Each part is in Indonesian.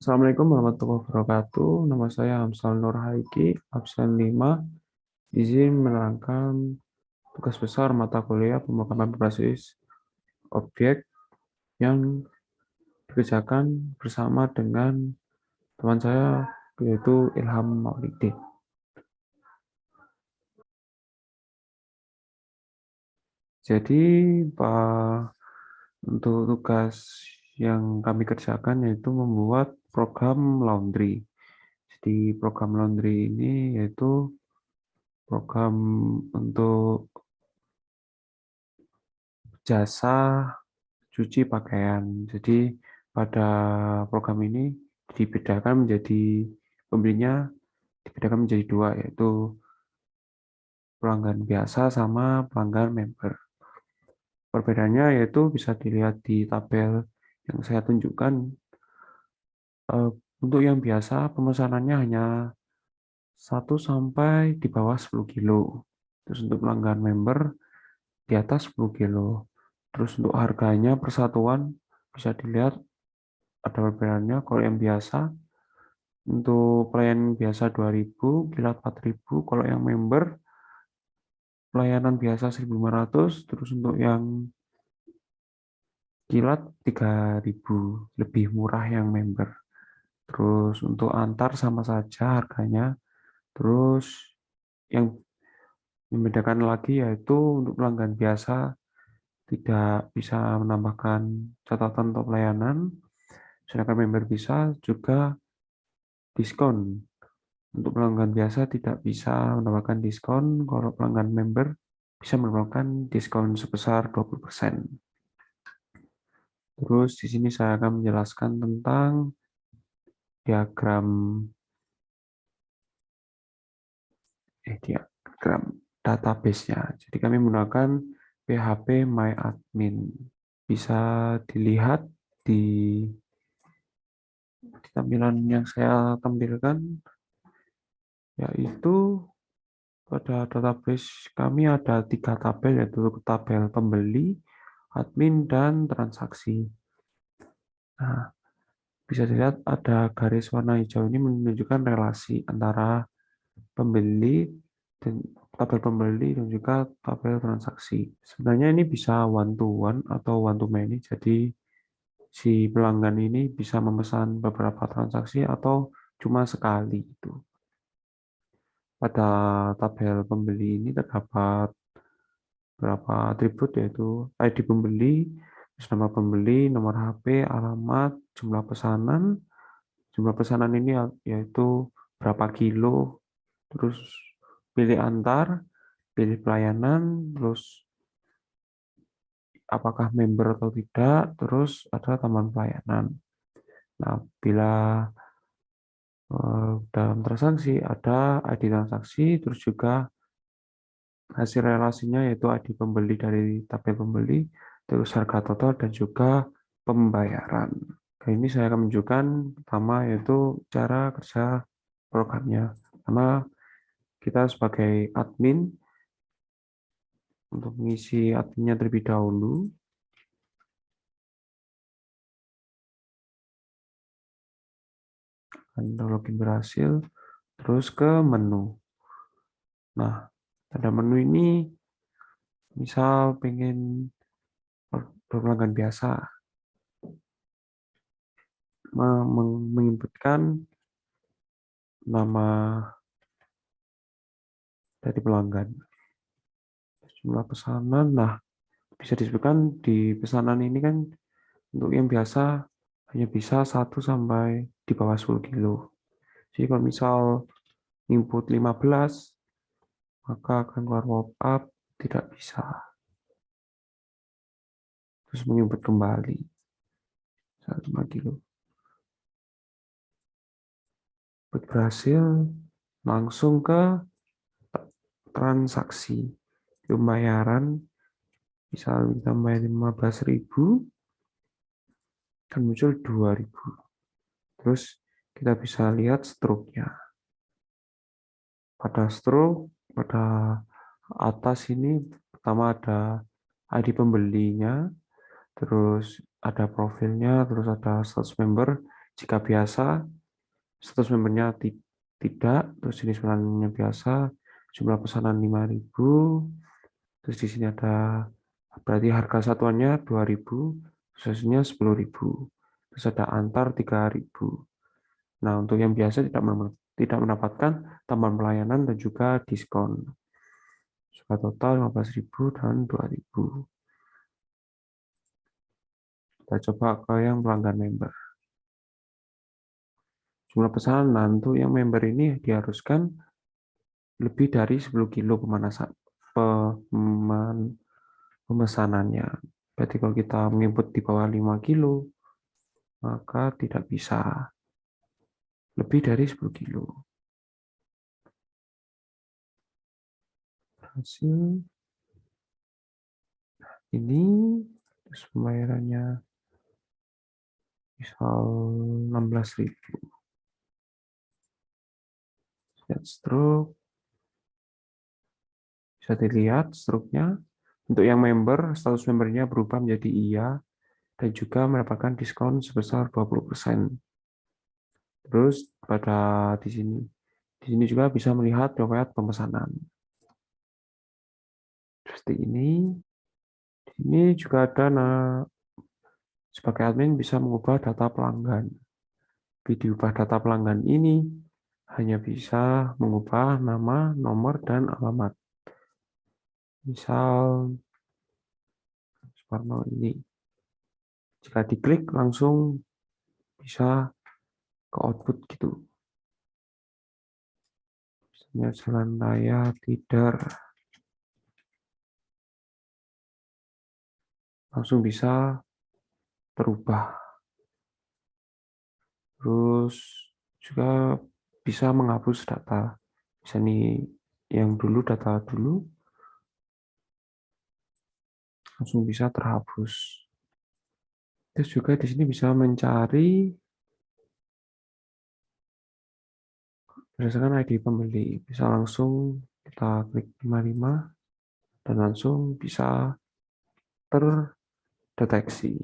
Assalamualaikum warahmatullahi wabarakatuh. Nama saya Hamsal Nur Haiki, absen 5. Izin menerangkan tugas besar mata kuliah pemrograman berbasis objek yang dikerjakan bersama dengan teman saya, yaitu Ilham Maulidin. Jadi, Pak, untuk tugas yang kami kerjakan yaitu membuat program laundry. Jadi, program laundry ini yaitu program untuk jasa cuci pakaian. Jadi pada program ini dibedakan menjadi pembelinya dibedakan menjadi dua, yaitu pelanggan biasa sama pelanggan member. Perbedaannya yaitu bisa dilihat di tabel yang saya tunjukkan. Eh, Untuk yang biasa pemesanannya hanya 1 sampai di bawah 10 kilo. Terus untuk pelanggan member di atas 10 kilo. Terus untuk harganya persatuan bisa dilihat ada perbedaannya. Kalau yang biasa untuk pelayanan biasa 2.000, kilat 4.000. Kalau yang member pelayanan biasa 1.500. Terus untuk yang kilat 3.000, lebih murah yang member. Terus untuk antar sama saja harganya. Terus yang membedakan lagi yaitu untuk pelanggan biasa tidak bisa menambahkan catatan untuk pelayanan, sedangkan member bisa juga diskon. Untuk pelanggan biasa tidak bisa mendapatkan diskon, kalau pelanggan member bisa mendapatkan diskon sebesar 20%. Terus di sini saya akan menjelaskan tentang diagram diagram database-nya. Jadi kami menggunakan PHP MyAdmin. Bisa dilihat di tampilan yang saya tampilkan, yaitu pada database kami ada 3 tabel, yaitu tabel pembeli, admin, dan transaksi. Nah, bisa dilihat ada garis warna hijau ini menunjukkan relasi antara pembeli dan tabel pembeli dan juga tabel transaksi. Sebenarnya ini bisa one to one atau one to many, jadi si pelanggan ini bisa memesan beberapa transaksi atau cuma sekali itu. Pada tabel pembeli ini terdapat beberapa atribut, yaitu ID pembeli, terus nama pembeli, nomor HP, alamat, jumlah pesanan ini yaitu berapa kilo, terus pilih antar, pilih pelayanan, terus apakah member atau tidak, terus ada tambahan pelayanan. Nah, bila dalam transaksi ada ID transaksi, terus juga hasil relasinya yaitu ID pembeli dari tabel pembeli, terus harga total dan juga pembayaran. Kali ini saya akan menunjukkan pertama yaitu cara kerja programnya. Pertama, kita sebagai admin untuk mengisi adminnya terlebih dahulu. Anda login berhasil, terus ke menu. Nah, pada menu ini misal pengen berpelanggan biasa, menginputkan nama dari pelanggan, jumlah pesanan. Nah, bisa disebutkan di pesanan ini kan untuk yang biasa hanya bisa 1 sampai di bawah 10 kilo. Jadi kalau misal input 15, maka akan keluar pop-up tidak bisa. Terus menginput kembali 5 kilo. Input berhasil, langsung ke transaksi. Pembayaran, misal kita bayar 15.000, kan muncul 2.000. Terus kita bisa lihat stroke-nya. Pada stroke, pada atas ini pertama ada ID pembelinya, terus ada profilnya, terus ada status member, Jika biasa, status membernya tidak, terus jenis pesanannya biasa, jumlah pesanan 5.000, terus di sini ada berarti harga satuannya 2.000, sesudahnya 10.000, terus ada antar 3.000. Nah, untuk yang biasa tidak mendapatkan tambahan pelayanan dan juga diskon. Sudah total 15.000 dan 2.000. Kita coba ke yang pelanggan member. Jumlah pesanan untuk yang member ini diharuskan lebih dari 10 kilo pemesanannya. Berarti kalau kita menginput di bawah 5 kilo, maka tidak bisa lebih dari 10 kilo. Hasil ini, terus pembayarannya misal 16.000. Lihat stroke, bisa dilihat struknya. Untuk yang member, status membernya berubah menjadi iya, dan juga mendapatkan diskon sebesar 20%. Terus di sini juga bisa melihat riwayat pemesanan. Seperti ini. Di sini juga ada sebagai admin bisa mengubah data pelanggan. Di diubah data pelanggan ini hanya bisa mengubah nama, nomor, dan alamat. Misal Suparno ini. Jika diklik langsung bisa ke output gitu. Misalnya jalan raya Tidar. Langsung bisa terubah. Terus juga bisa menghapus data. Misalnya yang dulu, data dulu, langsung bisa terhapus. Terus juga di sini bisa mencari berdasarkan ID pembeli. Bisa langsung kita klik 55 dan langsung bisa terdeteksi.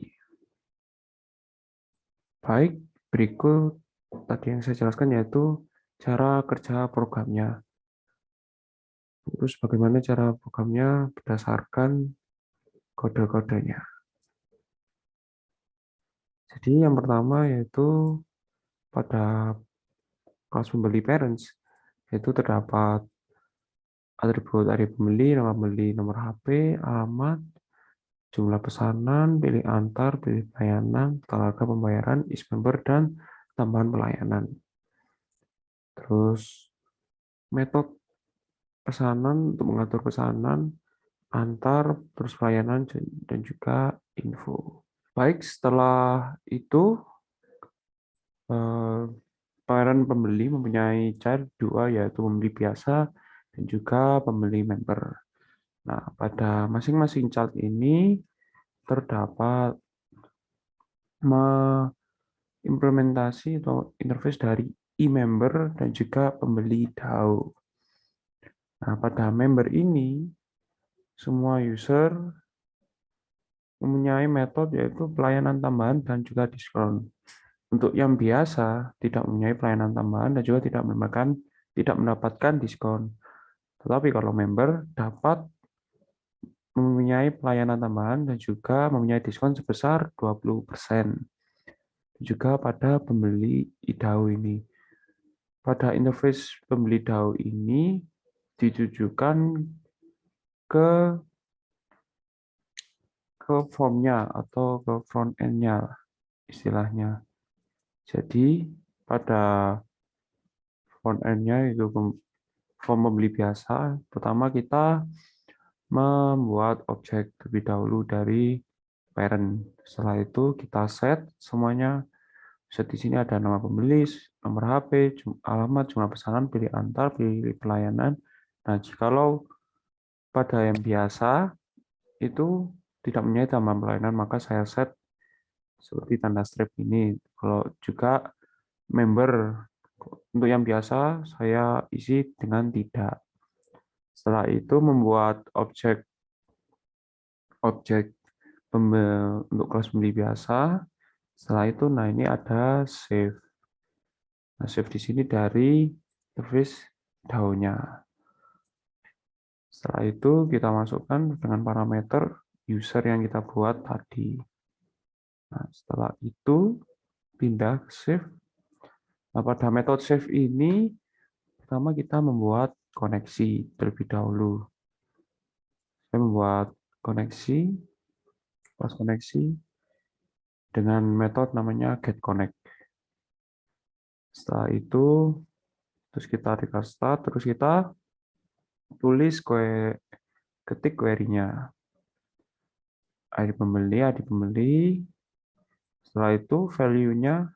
Baik, berikut tadi yang saya jelaskan yaitu cara kerja programnya. Terus bagaimana cara programnya berdasarkan kode-kodenya. Jadi yang pertama yaitu pada kelas pembeli parents, yaitu terdapat atribut ID pembeli, nama pembeli, nomor HP, alamat, jumlah pesanan, pilih antar, pilih pelayanan, tanggal pembayaran, is member, dan tambahan pelayanan. Terus metode pesanan untuk mengatur pesanan, antar, terus pelayanan, dan juga info. Baik, setelah itu pelayanan pembeli mempunyai cara dua, yaitu pembeli biasa dan juga pembeli member. Nah, pada masing-masing chart ini terdapat implementasi atau interface dari e-member dan juga pembeli DAO. Nah, pada member ini, semua user mempunyai metode yaitu pelayanan tambahan dan juga diskon. Untuk yang biasa, tidak mempunyai pelayanan tambahan dan juga tidak mendapatkan diskon. Tetapi kalau member dapat mempunyai pelayanan tambahan dan juga mempunyai diskon sebesar 20%. Juga pada pembeli DAO ini. Pada interface pembeli DAO ini ditujukan ke formnya atau ke front end-nya istilahnya. Jadi pada front end-nya itu form pembeli biasa, pertama kita membuat objek terlebih dahulu dari parent. Setelah itu kita set semuanya. Set di sini ada nama pembeli, nomor HP, alamat, jumlah pesanan, pilih antar, pilih pelayanan. Nah, jikalau pada yang biasa itu tidak mempunyai tambahan pelayanan, maka saya set seperti tanda strip ini. Kalau juga member untuk yang biasa saya isi dengan tidak. Setelah itu membuat objek untuk kelas pembeli biasa, Setelah itu, nah ini ada save. Nah, save di sini dari service DAO-nya. Setelah itu kita masukkan dengan parameter user yang kita buat tadi. Nah, setelah itu pindah ke save. Nah, pada metode save ini pertama kita membuat koneksi terlebih dahulu. Saya membuat koneksi, pas koneksi dengan metode namanya getConnect. Setelah itu, terus kita request start, terus kita tulis ketik query-nya. ID pembeli. Setelah itu value-nya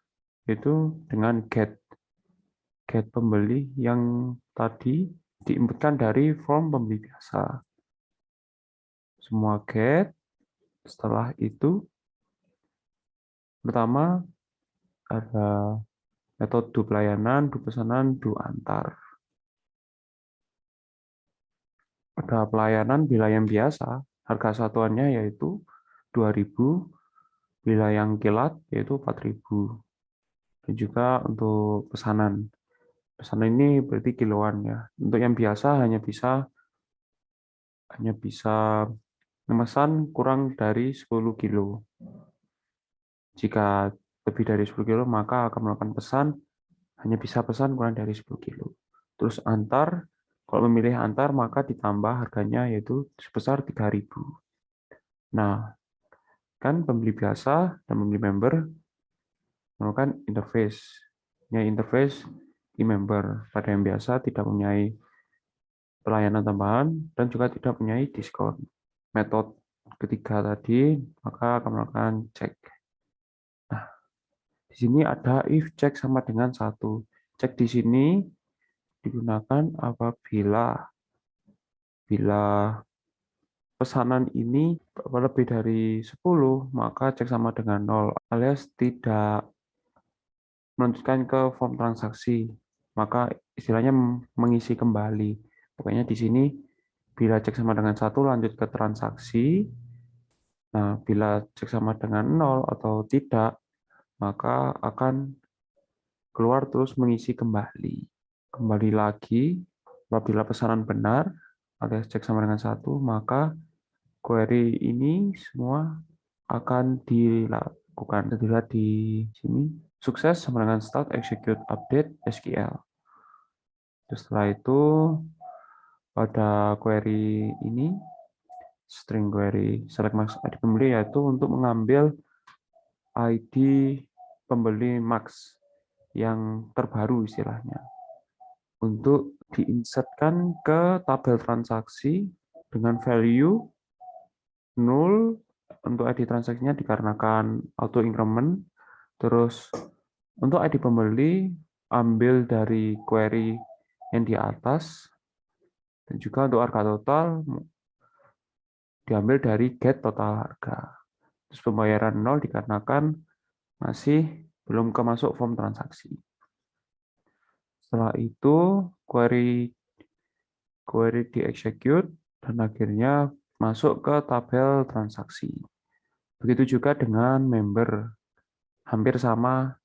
itu dengan get pembeli yang tadi diinputkan dari form pembeli biasa. Semua get. Setelah itu, pertama ada metode do pelayanan, do pesanan, do antar. Pada pelayanan bila yang biasa, harga satuannya yaitu 2.000, bila yang kilat yaitu 4.000. Dan juga untuk pesanan. Pesanan ini berarti kiloan ya. Untuk yang biasa hanya bisa memesan kurang dari 10 kilo. Jika lebih dari 10 kilo, maka akan melakukan pesan, hanya bisa pesan kurang dari 10 kilo. Terus antar, kalau memilih antar, maka ditambah harganya yaitu sebesar 3.000. Nah, kan pembeli biasa dan pembeli member melakukan interface. Punya interface e-member. Pada yang biasa tidak mempunyai pelayanan tambahan dan juga tidak mempunyai diskon. Metode ketiga tadi, maka akan melakukan cek. Nah, di sini ada if cek sama dengan 1. Cek di sini digunakan apabila pesanan ini lebih dari 10, maka cek sama dengan 0, alias tidak melanjutkan ke form transaksi, maka istilahnya mengisi kembali. Pokoknya di sini bila cek sama dengan 1 lanjut ke transaksi. Nah, bila cek sama dengan 0 atau tidak, maka akan keluar terus mengisi kembali. Kembali lagi, apabila pesanan benar, alias cek sama dengan 1, maka query ini semua akan dilakukan. Dilihat di sini, sukses sama dengan start execute update SQL. Terus setelah itu, pada query ini, string query select max ID pembeli, yaitu untuk mengambil ID pembeli max yang terbaru istilahnya, untuk diinsertkan ke tabel transaksi dengan value 0 untuk ID transaksinya dikarenakan auto increment. Terus untuk ID pembeli ambil dari query yang di atas, dan juga untuk harga total diambil dari get total harga. Terus pembayaran 0 dikarenakan masih belum kemasuk form transaksi. Setelah itu query di execute dan akhirnya masuk ke tabel transaksi. Begitu juga dengan member, hampir sama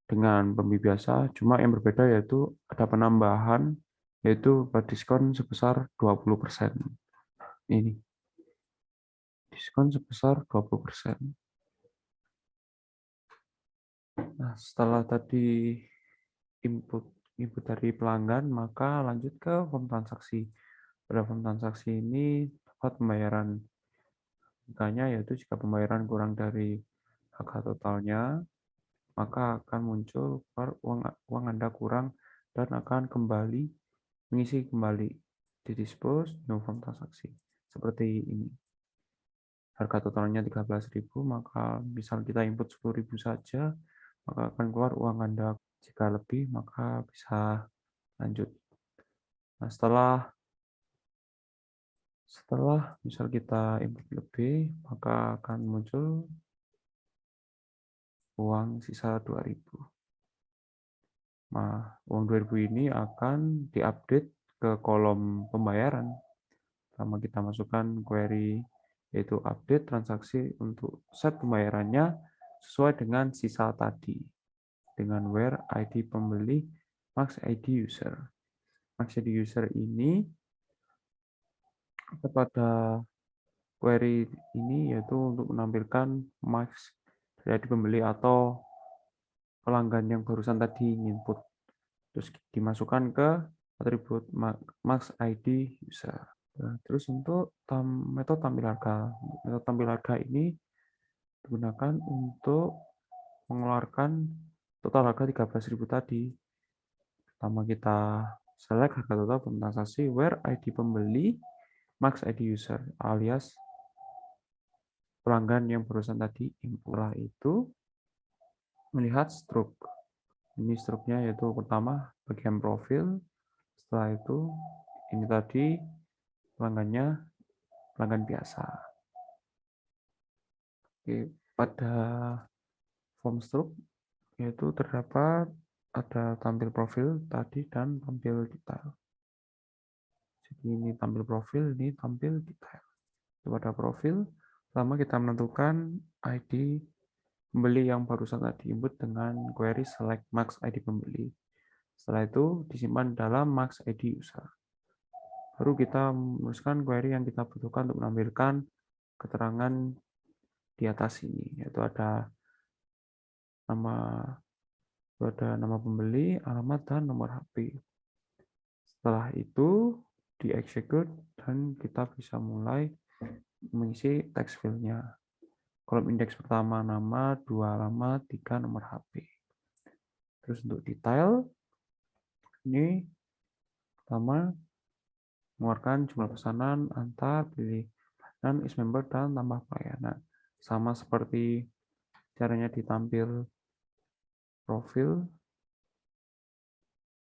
dengan pembeli biasa, cuma yang berbeda yaitu ada penambahan, yaitu diskon sebesar 20%. Ini diskon sebesar 20%. Nah, setelah tadi input dari pelanggan, maka lanjut ke form transaksi. Pada form transaksi ini dapat pembayaran harganya, yaitu jika pembayaran kurang dari harga totalnya, maka akan muncul uang Anda kurang dan akan kembali mengisi kembali di dispose new form transaksi. Seperti ini. Harga totalnya 13.000, maka misal kita input 10.000 saja, maka akan keluar uang Anda. Jika lebih, maka bisa lanjut. Nah, setelah misal kita input lebih, maka akan muncul uang sisa 2.000. Nah, uang 2.000 ini akan diupdate ke kolom pembayaran. Pertama kita masukkan query yaitu update transaksi untuk set pembayarannya sesuai dengan sisa tadi. Dengan where ID pembeli max ID user. Max ID user ini pada query ini yaitu untuk menampilkan max dari pembeli atau pelanggan yang barusan tadi input. Terus dimasukkan ke atribut max ID user. Nah, terus untuk metode tampil harga. Metode tampil harga ini digunakan untuk mengeluarkan total harga 13.000 tadi. Pertama kita select harga total transaksi where ID pembeli max ID user alias pelanggan yang barusan tadi. Setelah itu melihat stroke. Ini struknya yaitu pertama bagian profil. Setelah itu ini tadi pelanggannya pelanggan biasa. Oke, pada form stroke yaitu terdapat ada tampil profil tadi dan tampil detail. Jadi ini tampil profil, ini tampil detail. Pada profil, pertama kita menentukan ID pembeli yang barusan tadi input dengan query select max ID pembeli. Setelah itu disimpan dalam max ID user. Baru kita menuliskan query yang kita butuhkan untuk menampilkan keterangan di atas ini, yaitu ada nama pembeli, alamat, dan nomor HP. Setelah itu di-execute dan kita bisa mulai mengisi text field-nya. Kolom indeks pertama nama, 2 alamat, 3 nomor HP. Terus untuk detail, ini pertama mengeluarkan jumlah pesanan, antar, pilih dan is member dan tambah pelayanan. Sama seperti caranya ditampil profil.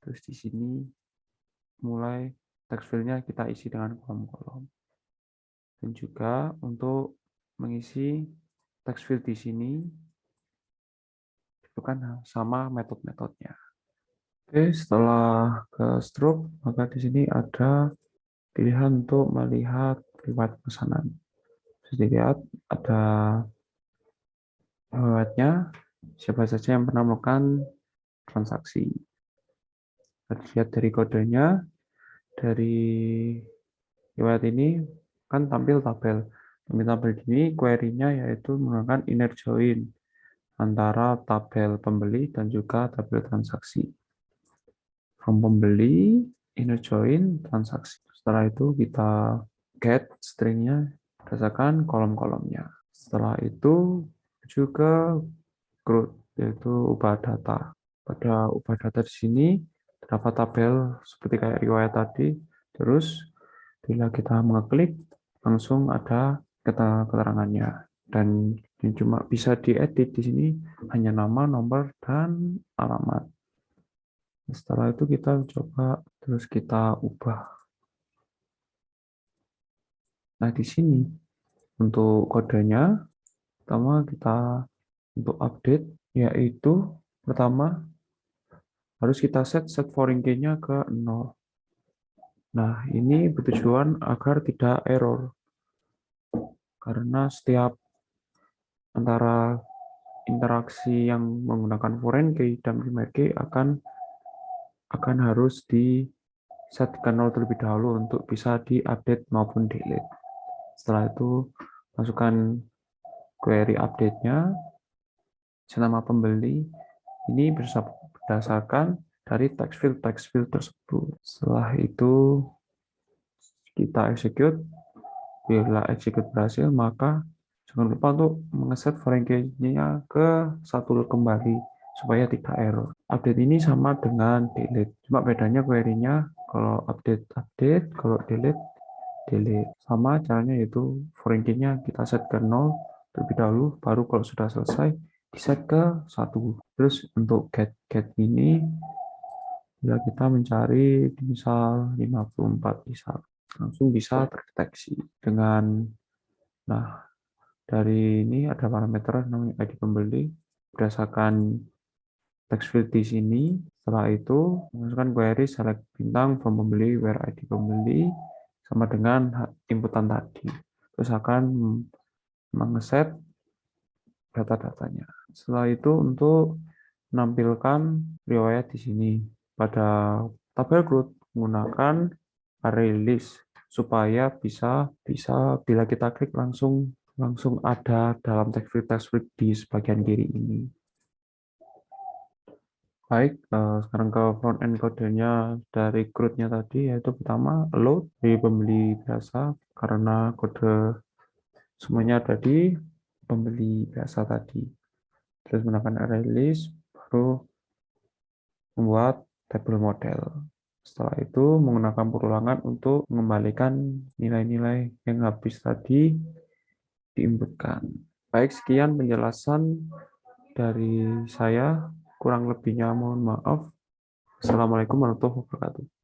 Terus di sini mulai text field-nya kita isi dengan kolom-kolom. Dan juga untuk mengisi text field di sini itu kan sama metode-metodenya. Oke, setelah ke stroke, maka di sini ada pilihan untuk melihat riwayat pesanan. Bisa dilihat ada riwayatnya, siapa saja yang pernah melakukan transaksi. Lihat dari kodenya, dari riwayat ini kan tampil tabel. Tabel ini query-nya yaitu menggunakan inner join antara tabel pembeli dan juga tabel transaksi. From pembeli, inner join, transaksi. Setelah itu kita get string-nya berdasarkan kolom-kolomnya. Setelah itu juga growth, yaitu ubah data. Pada ubah data di sini terdapat tabel seperti kayak riwayat tadi. Terus bila kita mengeklik langsung ada keterangannya. Dan ini cuma bisa diedit di sini hanya nama, nomor, dan alamat. Setelah itu kita coba terus kita ubah. Nah, di sini untuk kodenya pertama kita untuk update yaitu pertama harus kita set foreign key-nya ke 0. Nah, ini bertujuan agar tidak error. Karena setiap antara interaksi yang menggunakan foreign key dan primary key akan harus di set ke 0 terlebih dahulu untuk bisa diupdate maupun delete. Setelah itu masukkan query update-nya, nama pembeli ini berdasarkan dari text field tersebut. Setelah itu kita execute. Bila execute berhasil, maka jangan lupa untuk mengeset foreign key-nya ke 1 kembali supaya tidak error. Update ini sama dengan delete, cuma bedanya query-nya kalau update, kalau delete. Sama caranya yaitu foreign key-nya kita set ke 0 terlebih dahulu, baru kalau sudah selesai diset ke 1. Terus untuk get ini bila kita mencari misal 54 misal langsung bisa terdeteksi dengan dari ini ada parameter namanya ID pembeli berdasarkan text field di sini. Setelah itu masukkan query select bintang from pembeli where ID pembeli sama dengan inputan tadi. Terus akan mengeset data-datanya. Setelah itu untuk menampilkan riwayat di sini pada tabel growth menggunakan array list supaya bisa bila kita klik langsung ada dalam text field di sebagian kiri ini. Baik, sekarang ke front end kodenya dari CRUD-nya tadi, yaitu pertama load di pembeli biasa karena kode semuanya ada di pembeli biasa tadi. Terus menggunakan array list, baru membuat tabel model. Setelah itu menggunakan perulangan untuk mengembalikan nilai-nilai yang habis tadi diinputkan. Baik, sekian penjelasan dari saya. Kurang lebihnya mohon maaf. Assalamualaikum warahmatullahi wabarakatuh.